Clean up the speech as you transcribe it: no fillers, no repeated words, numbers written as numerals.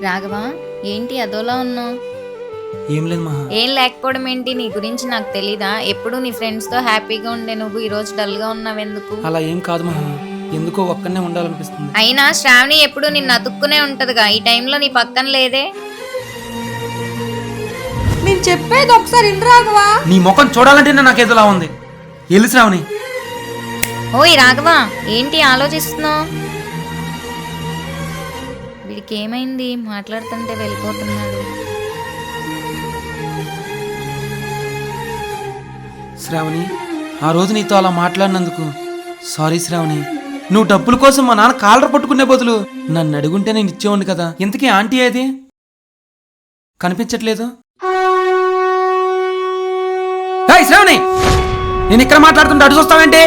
రాఘవా, ఏంటి అదోలా ఉన్నావు? ఏం లేదు మహా. ఏం లేకపోవడం ఏంటి? నీ గురించి నాకు తెలీదా? ఎప్పుడు నీ ఫ్రెండ్స్ తో హ్యాపీగా ఉండే నువ్వు ఈ రోజు డల్ గా ఉన్నావు ఎందుకు? అలా ఏం కాదు మహా, ఎందుకో ఒక్కనే ఉండాలనిపిస్తుంది. అయినా శ్రావణి ఎప్పుడు నిన్ను అతుక్కునే ఉంటదిగా, ఈ టైంలో నీ పక్కన లేదే. నేను చెప్పేది ఒకసారి ఇన్ రాఘవా. నీ ముఖం చూడాలంటేనే నాకు ఏదోలా ఉంది. ఎల్లు శ్రావణి. ఓయ్ రాఘవా, ఏంటి ఆలోచిస్తున్నావు? వీడికి ఏమైంది? మాట్లాడుతుంటే వెళ్ళిపోతున్నాడు. శ్రావణి, ఆ రోజు నీతో అలా మాట్లాడినందుకు సారీ శ్రావణి. నువ్వు డబ్బుల కోసం మా నాన్న కాలర పట్టుకునే బదులు నన్ను అడుగుంటే నేను ఇచ్చేవాడిని కదా. ఇంతకీ ఆంటీ ఏది? కనిపించట్లేదు. ఏయ్ శ్రావణి, నేను ఇక్కడ మాట్లాడుతుంటే అటు చూస్తావేంటి?